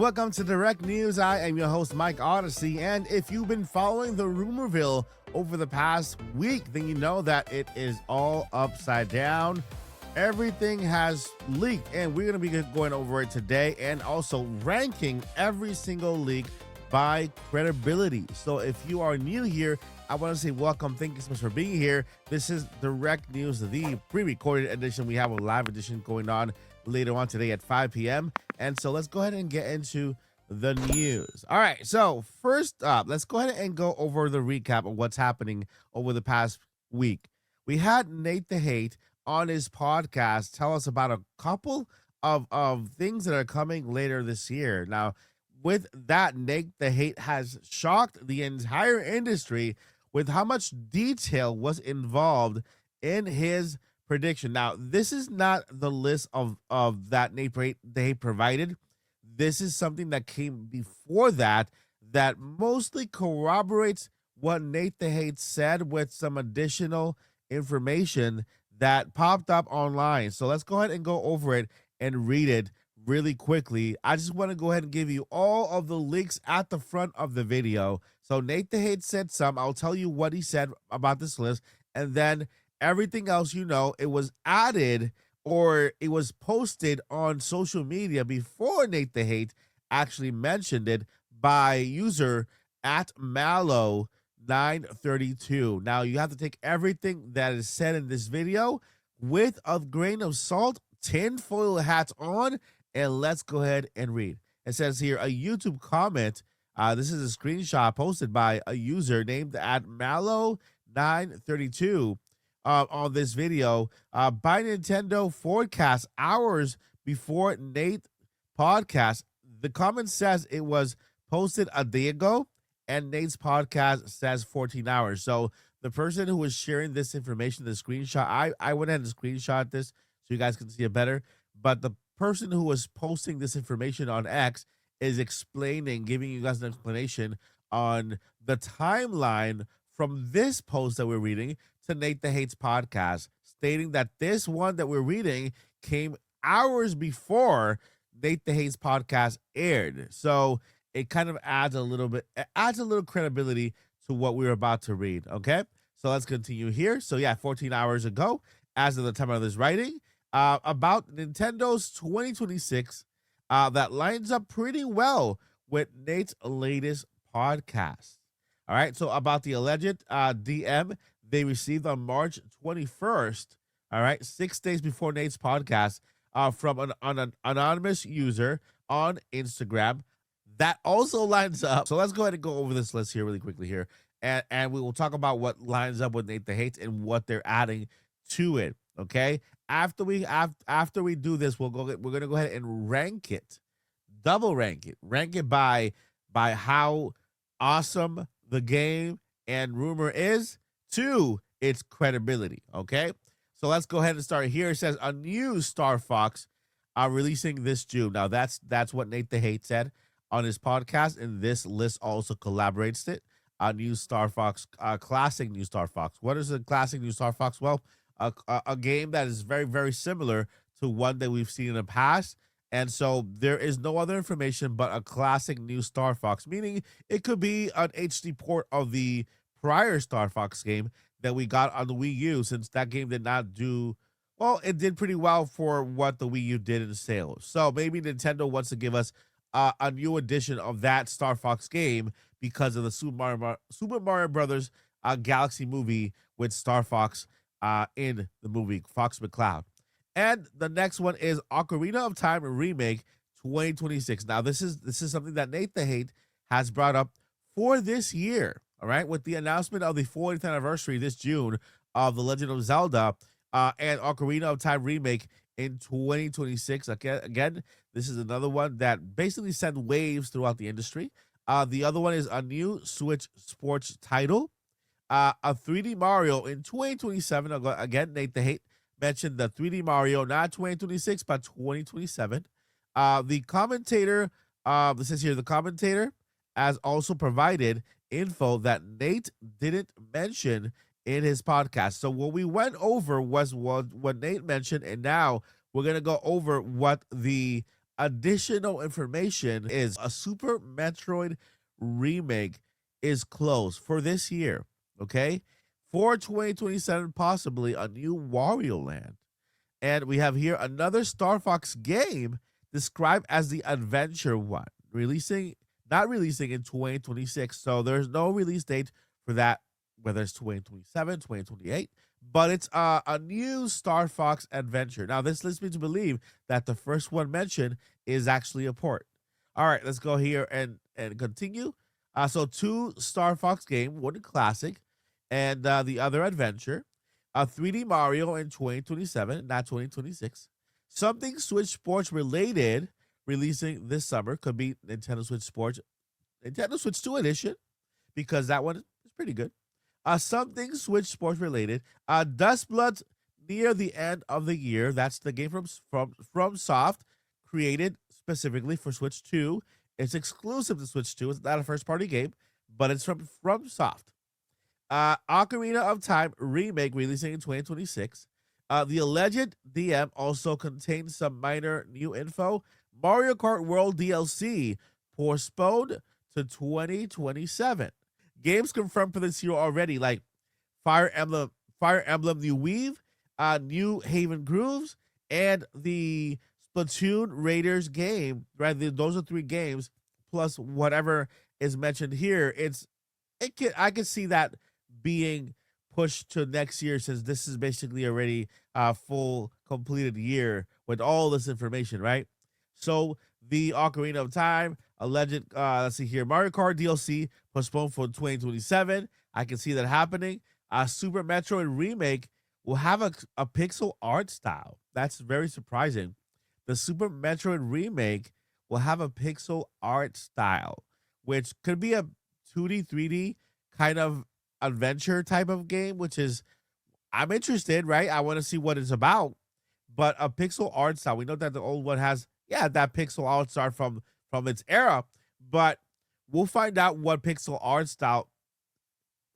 welcome to Direct News. I am your host, Mike Odyssey, and if you've been following the Rumorville over the past week, then you know that it is all upside down. Everything has leaked, and we're going to be going over it today and also ranking every single leak by credibility. So if you are new here, I want to say welcome. Thank you so much for being here. This is Direct News, the pre-recorded edition. We have a live edition going on later on today at 5 p.m. And so let's go ahead and get into the news. All right, so first up, let's go ahead and go over the recap of what's happening over the past week. We had Nate the Hate on his podcast tell us about a couple of things that are coming later this year. Now, with that, Nate the Hate has shocked the entire industry with how much detail was involved in his prediction. Now, this is not the list of that Nate the Hate provided. This is something that came before that mostly corroborates what Nate the Hate said with some additional information that popped up online. So let's go ahead and go over it and read it really quickly. I just want to go ahead and give you all of the links at the front of the video. So Nate the Hate said some. I'll tell you what he said about this list, and then everything else, it was added or it was posted on social media before Nate the Hate actually mentioned it by user at Mallow932. Now, you have to take everything that is said in this video with a grain of salt, tinfoil hats on, and let's go ahead and read. It says here, a YouTube comment. This is a screenshot posted by a user named at Mallow932. On this video by Nintendo forecast hours before Nate podcast. The comment says it was posted a day ago, and Nate's podcast says 14 hours. So the person who was sharing this information, the screenshot, I went ahead and screenshot this so you guys can see it better. But the person who was posting this information on X is explaining, giving you guys an explanation on the timeline from this post that we're reading to Nate the Hate's podcast, stating that this one that we're reading came hours before Nate the Hate's podcast aired. So it kind of adds a little credibility to what we're about to read. Okay, so let's continue here. So yeah, 14 hours ago, as of the time of this writing, about Nintendo's 2026, that lines up pretty well with Nate's latest podcast. All right, so about the alleged DM they received on March 21st, all right, 6 days before Nate's podcast, from an anonymous user on Instagram. That also lines up. So let's go ahead and go over this list here really quickly here, and we will talk about what lines up with Nate the Hate and what they're adding to it. Okay, after we do this, we're gonna go ahead and rank it, double rank it by how awesome the game and rumor is to its credibility. Okay, so let's go ahead and start here. It says a new Star Fox releasing this June. Now that's what Nate the Hate said on his podcast, and this list also collaborates it. A new Star Fox, classic new Star Fox. What is a classic new Star Fox? Well, a game that is very, very similar to one that we've seen in the past. And so there is no other information but a classic new Star Fox, meaning it could be an HD port of the prior Star Fox game that we got on the Wii U, since that game did not do, well, it did pretty well for what the Wii U did in sales. So maybe Nintendo wants to give us a new edition of that Star Fox game because of the Super Mario Brothers Galaxy movie with Star Fox in the movie, Fox McCloud. And the next one is Ocarina of Time remake 2026. Now, this is something that Nate the Hate has brought up for this year. All right, with the announcement of the 40th anniversary this June of The Legend of Zelda and Ocarina of Time remake in 2026. Again, this is another one that basically sent waves throughout the industry. The other one is a new Switch sports title, a 3D Mario in 2027. Again, Nate the Hate mentioned the 3D Mario, not 2026, but 2027. The commentator, this says here, the commentator has also provided info that Nate didn't mention in his podcast. So what we went over was what Nate mentioned, and now we're going to go over what the additional information is a Super Metroid remake is close for this year, okay? For 2027, possibly a new Wario Land. And we have here another Star Fox game described as the adventure one, not releasing in 2026. So there's no release date for that, whether it's 2027, 2028. But it's a new Star Fox adventure. Now, this leads me to believe that the first one mentioned is actually a port. All right, let's go here and continue. So two Star Fox game, one classic, and the other adventure. A 3D Mario in 2027, not 2026. Something Switch Sports related releasing this summer. Could be Nintendo Switch Sports, Nintendo Switch 2 edition, because that one is pretty good. Something Switch Sports related. Dust Bloods near the end of the year. That's the game from Soft, created specifically for Switch 2. It's exclusive to Switch 2. It's not a first-party game, but it's from Soft. Ocarina of Time remake releasing in 2026. The alleged DM also contains some minor new info. Mario Kart World DLC postponed to 2027. Games confirmed for this year already, like Fire Emblem New Weave, New Haven Grooves, and the Splatoon Raiders game. Right, those are 3 games plus whatever is mentioned here. I can see that being pushed to next year, since this is basically already a full completed year with all this information, right? So the Ocarina of Time, alleged, let's see here, Mario Kart DLC postponed for 2027. I can see that happening. Super Metroid remake will have a pixel art style. That's very surprising. The Super Metroid remake will have a pixel art style, which could be a 2D, 3D kind of adventure type of game, which is, I'm interested, right? I want to see what it's about. But a pixel art style, we know that the old one has, that pixel art style from its era, but we'll find out what pixel art style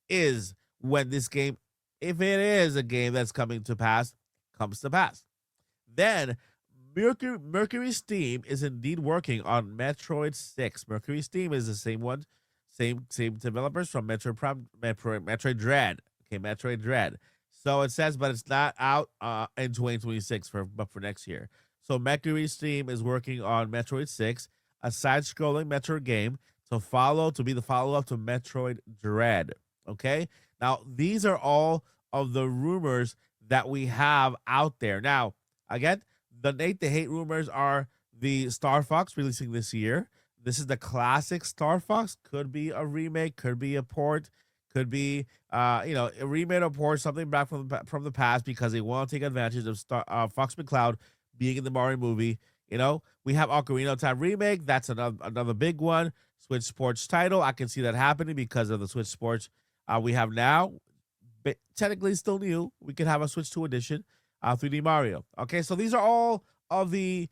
is when this game, if it is a game that's comes to pass. Then Mercury Steam is indeed working on Metroid 6. Mercury Steam is the same one, same developers from Metroid Dread. Okay, Metroid Dread. So it says, but it's not out in 2026 but for next year. So Mercury Steam is working on Metroid 6, a side-scrolling Metroid game to be the follow-up to Metroid Dread. Okay? Now, these are all of the rumors that we have out there. Now, again, the Nate the Hate rumors are the Star Fox releasing this year. This is the classic Star Fox. Could be a remake, could be a port, could be a remake or port, something back from the past, because they want to take advantage of Fox McCloud being in the Mario movie. We have Ocarina of Time remake. That's another big one. Switch Sports title. I can see that happening because of the Switch Sports we have now. But technically still new. We could have a Switch 2 edition, 3D Mario. Okay, so these are all of the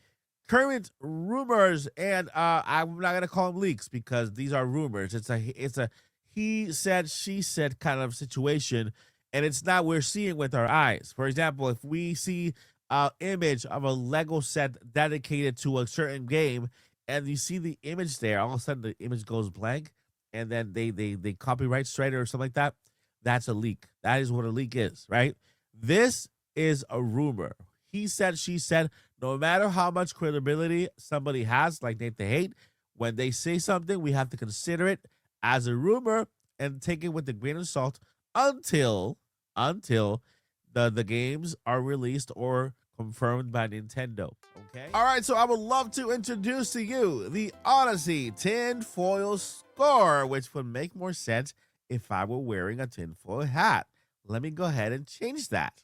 current rumors, and I'm not gonna call them leaks because these are rumors. It's a he said, she said kind of situation, and it's not we're seeing with our eyes. For example, if we see an image of a Lego set dedicated to a certain game, and you see the image there, all of a sudden the image goes blank, and then they copyright strike it or something like that. That's a leak. That is what a leak is, right? This is a rumor. He said, she said. No matter how much credibility somebody has, like Nate the Hate, when they say something, we have to consider it as a rumor and take it with a grain of salt until the games are released or confirmed by Nintendo. Okay. All right, so I would love to introduce to you the Odyssey tinfoil score, which would make more sense if I were wearing a tinfoil hat. Let me go ahead and change that.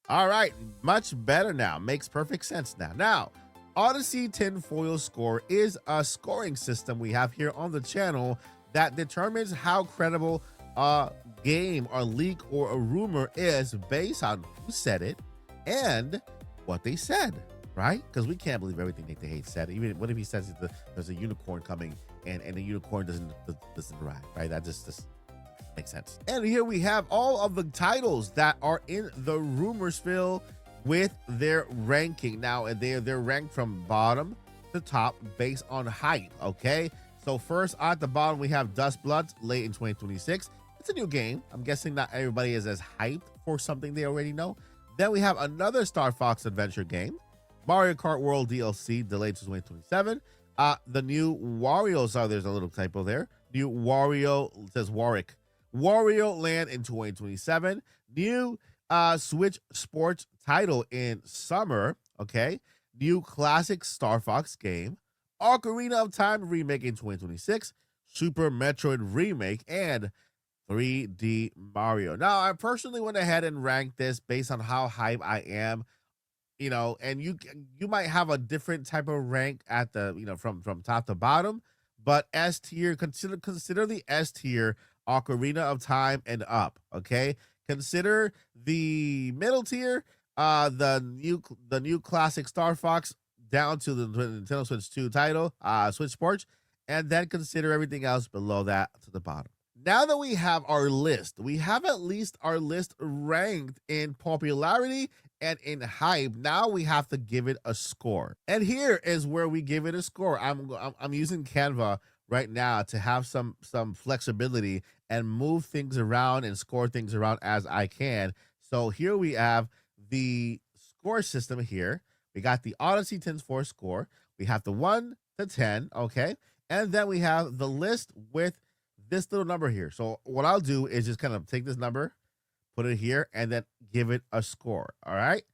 All right, much better now. Makes perfect sense now. Now, Odyssey tinfoil score is a scoring system we have here on the channel that determines how credible a game or leak or a rumor is based on who said it and what they said, right? Because we can't believe everything Nate the Hate said. Even what if he says there's a unicorn coming and the unicorn doesn't arrive, right? That just makes sense. And here we have all of the titles that are in the Rumorsville with their ranking. Now they're ranked from bottom the top based on hype, okay? So first at the bottom, we have Dust Bloods late in 2026. It's a new game. I'm guessing not everybody is as hyped for something they already know. Then we have another Star Fox adventure game, Mario Kart World DLC delayed to 2027. The new Wario, oh, there's a little typo there. New Wario, it says Warwick. Wario Land in 2027. New Switch Sports title in summer, okay? New classic Star Fox game. Ocarina of Time remake in 2026. Super Metroid remake and 3D Mario. Now, I personally went ahead and ranked this based on how hype I am, and you might have a different type of rank at the, from top to bottom, but S tier, consider the S tier Ocarina of Time and up, okay? Consider the middle tier, the new classic Star Fox down to the Nintendo Switch 2 title, Switch Sports, and then consider everything else below that to the bottom. Now that we have our list, we have at least our list ranked in popularity and in hype. Now we have to give it a score. And here is where we give it a score. I'm using Canva right now to have some flexibility and move things around and score things around as I can. So here we have the score system here. We got the Odyssey tinfoil score. We have the 1 to 10, okay? And then we have the list with this little number here. So what I'll do is just kind of take this number, put it here, and then give it a score. All right.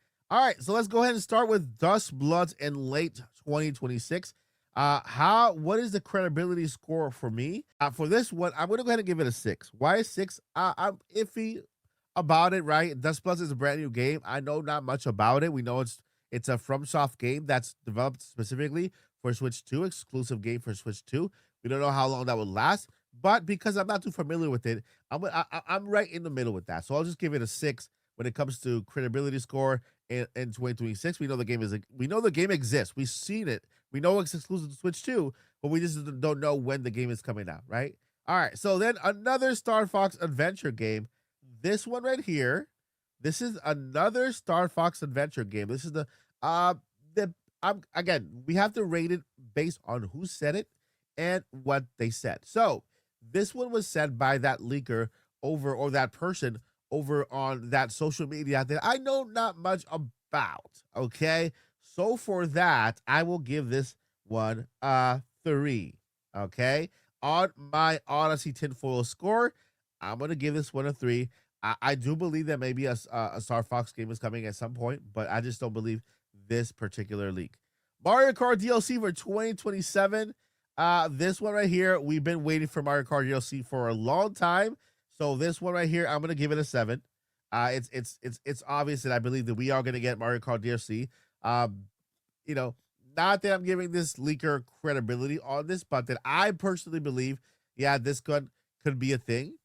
So let's go ahead and start with Dust Bloods in late 2026. What is the credibility score for me? For this one, I'm gonna go ahead and give it a 6. Why is 6? I'm iffy about it, right? Dust Bloods is a brand new game. I know not much about it. We know it's a FromSoft game that's developed specifically for Switch 2, exclusive game for Switch 2. We don't know how long that would last. But because I'm not too familiar with it, I'm right in the middle with that. So I'll just give it a 6 when it comes to credibility score in 2026. We know the game exists. We've seen it. We know it's exclusive to Switch 2, but we just don't know when the game is coming out, right? All right. So then another Star Fox adventure game. This one right here. This is another Star Fox adventure game. This is again, we have to rate it based on who said it and what they said. So this one was said by that leaker or that person over on that social media that I know not much about. Okay. So for that, I will give this one a 3. Okay. On my Odyssey tinfoil score, I'm going to give this one a 3. I do believe that maybe a Star Fox game is coming at some point, but I just don't believe this particular leak. Mario Kart DLC for 2027. This one right here, we've been waiting for Mario Kart DLC for a long time. So this one right here, I'm gonna give it a 7. It's obvious that I believe that we are gonna get Mario Kart DLC. Not that I'm giving this leaker credibility on this, but that I personally believe, yeah, this could be a thing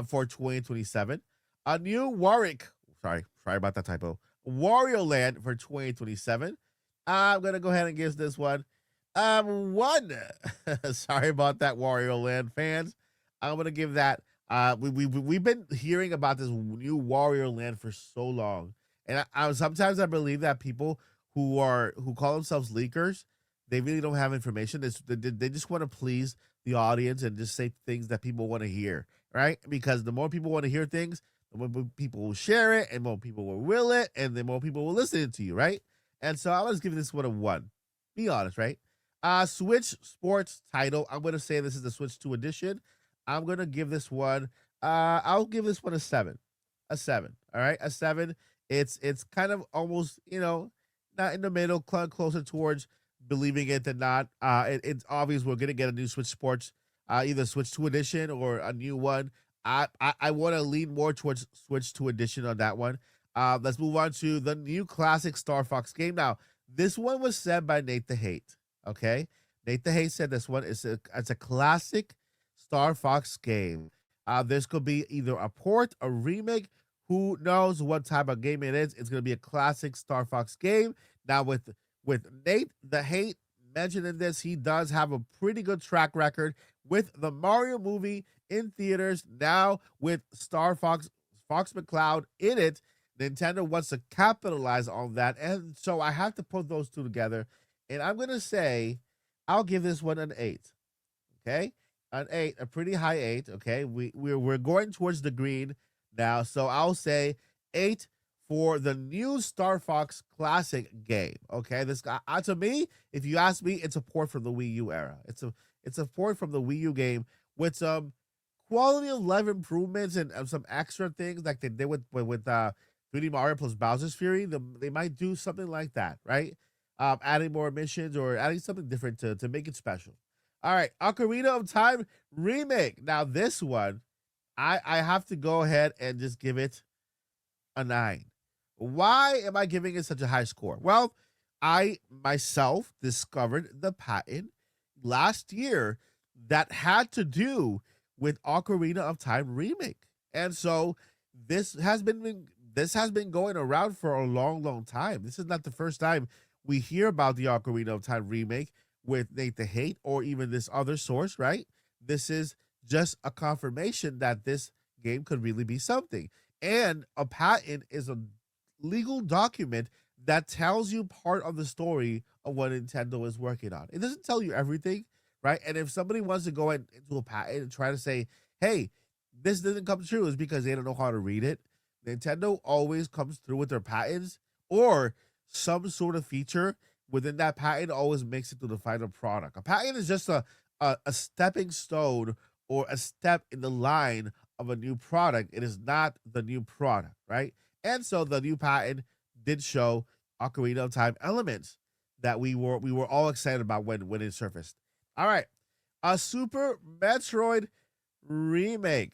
for 2027. A new Warwick, sorry about that typo. Wario Land for 2027. I'm gonna go ahead and give this one 1. Sorry about that, Wario Land fans. I'm gonna give that. We've been hearing about this new Wario Land for so long, and sometimes I believe that people who call themselves leakers, they really don't have information. They just want to please the audience and just say things that people want to hear, right? Because the more people want to hear things, the more people will share it, and more people will will it, and the more people will listen to you, right? And so I was giving this one a 1. Be honest, right? Switch Sports title. I'm gonna say this is the Switch 2 edition. I'm gonna give this one. I'll give this one a 7. A 7. All right, a 7. It's kind of almost not in the middle, closer towards believing it than not. It's obvious we're gonna get a new Switch Sports, either Switch 2 edition or a new one. I want to lean more towards Switch 2 edition on that one. Let's move on to the new classic Star Fox game. Now, this one was said by Nate the Hate. Okay, Nate the Hate said this one it's a classic Star Fox game. This could be either a port, a remake. Who knows what type of game it is? It's gonna be a classic Star Fox game. Now, with Nate the Hate mentioning this, he does have a pretty good track record with the Mario movie in theaters. Now with Star Fox McCloud in it, Nintendo wants to capitalize on that, and so I have to put those two together. And I'm gonna say I'll give this one an 8. Okay, an 8, a pretty high 8. Okay, we're going towards the green now, so I'll say 8 for the new Star Fox Classic game. Okay, this guy to me, if you ask me, it's a port from the Wii U era. It's a port from the Wii U game with some quality of life improvements and some extra things like they did with 3D Mario plus Bowser's Fury. They might do something like that, right? Adding more missions or adding something different to make it special. All right, Ocarina of Time remake. Now this one, I have to go ahead and just give it a 9. Why am I giving it such a high score? Well, I myself discovered the patent last year that had to do with Ocarina of Time remake. And so this has been going around for a long, long time. This is not the first time we hear about the Ocarina of Time remake with Nate the Hate or even this other source, right? This is just a confirmation that this game could really be something. And a patent is a legal document that tells you part of the story of what Nintendo is working on. It doesn't tell you everything, right? And if somebody wants to go into a patent and try to say, hey, this doesn't come true, is because they don't know how to read it. Nintendo always comes through with their patents or some sort of feature within that patent always makes it to the final product. A patent is just a stepping stone or a step in the line of a new product. It is not the new product, right? And so the new patent did show Ocarina of Time elements that we were all excited about when it surfaced. All right, a Super Metroid remake.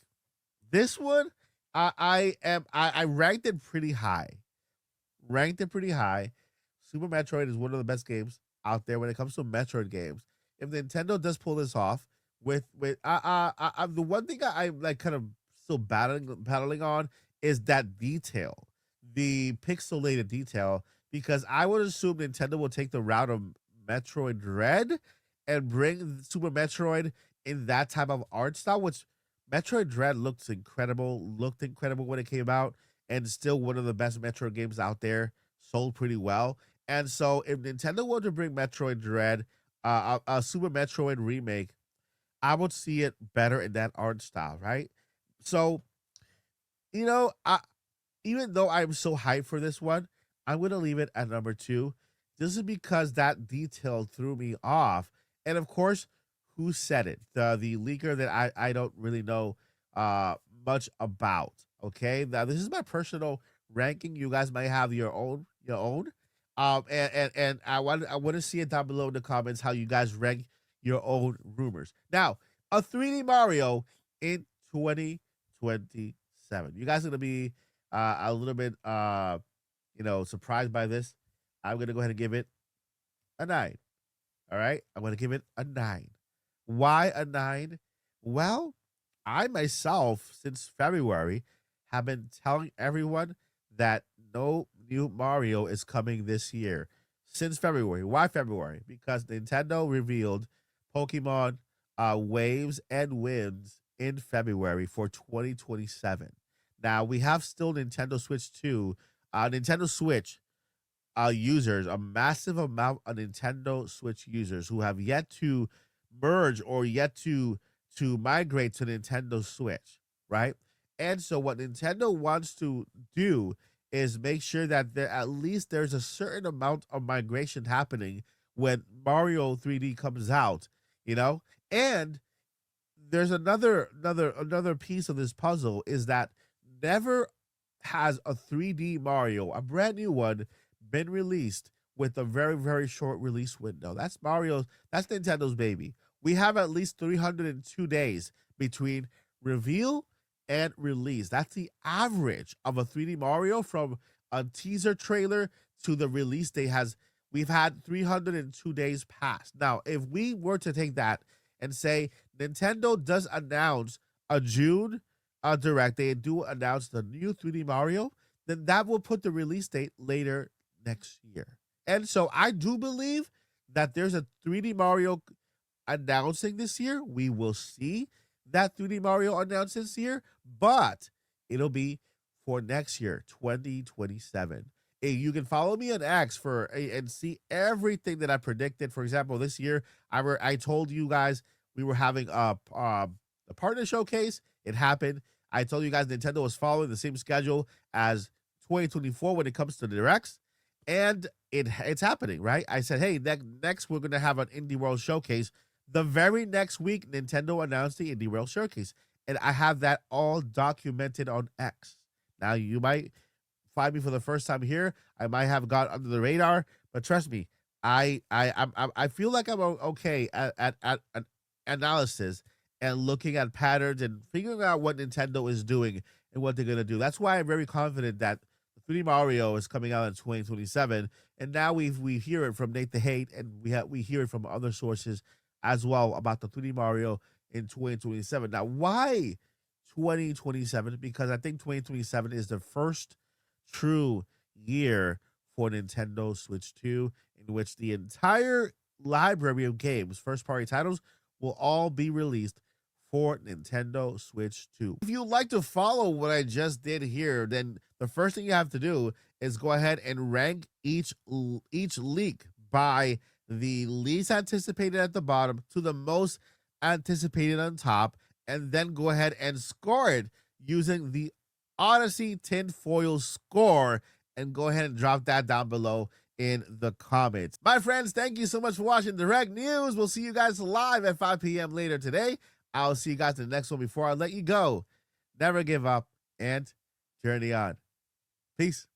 This one, I ranked it pretty high. Ranked it pretty high. Super Metroid is one of the best games out there when it comes to Metroid games. If Nintendo does pull this off the one thing I'm like kind of still battling on is that detail, the pixelated detail, because I would assume Nintendo will take the route of Metroid Dread and bring Super Metroid in that type of art style, which Metroid Dread looked incredible when it came out, and still one of the best Metroid games out there, sold pretty well. And so, if Nintendo were to bring Metroid Dread, a Super Metroid remake, I would see it better in that art style, right? So, I even though I'm so hyped for this one, I'm gonna leave it at number 2. This is because that detail threw me off. And of course, who said it? The leaker that I don't really know much about. Okay. Now this is my personal ranking. You guys might have your own. And I want to see it down below in the comments how you guys rank your own rumors. Now, a 3D Mario in 2027. You guys are gonna be a little bit surprised by this. I'm gonna go ahead and give it a 9. All right, I'm gonna give it a 9. Why a 9? Well, I myself since February have been telling everyone that no new Mario is coming this year. Since February. Why February? Because Nintendo revealed Pokemon Waves and Winds in February for 2027. Now we have still Nintendo Switch 2, Nintendo Switch users, a massive amount of Nintendo Switch users who have yet to merge or yet to migrate to Nintendo Switch, right? And so what Nintendo wants to do is make sure that at least there's a certain amount of migration happening when Mario 3D comes out, you know? And there's another piece of this puzzle is that never has a 3D Mario, a brand new one, been released with a very, very short release window. That's Nintendo's baby. We have at least 302 days between reveal and release. That's the average of a 3D Mario from a teaser trailer to the release day has we've had 302 days past. Now, if we were to take that and say Nintendo does announce a June direct, they do announce the new 3D Mario, then that will put the release date later next year. And so I do believe that there's a 3D Mario announcing this year. We will see that 3D Mario announced this year, but it'll be for next year, 2027. You can follow me on X and see everything that I predicted. For example, this year I told you guys we were having a partner showcase. It happened. I told you guys Nintendo was following the same schedule as 2024 when it comes to the directs, and it's happening, right? I said, hey, next we're gonna have an Indie World showcase. The very next week, Nintendo announced the Indie World showcase, and I have that all documented on X. Now you might find me for the first time here. I might have got under the radar, but trust me, I feel like I'm okay at analysis and looking at patterns and figuring out what Nintendo is doing and what they're gonna do. That's why I'm very confident that 3D Mario is coming out in 2027, and now we hear it from Nate the Hate, and we hear it from other sources as well about the 3D Mario in 2027. Now, why 2027? Because I think 2027 is the first true year for Nintendo Switch 2, in which the entire library of games, first party titles, will all be released for Nintendo Switch 2. If you'd like to follow what I just did here, then the first thing you have to do is go ahead and rank each leak by the least anticipated at the bottom to the most anticipated on top, and then go ahead and score it using the Odyssey tinfoil score, and go ahead and drop that down below in the comments. My friends, thank you so much for watching Direct News. We'll see you guys live at 5 p.m. later today. I'll see you guys in the next one. Before I let you go, never give up and journey on. Peace.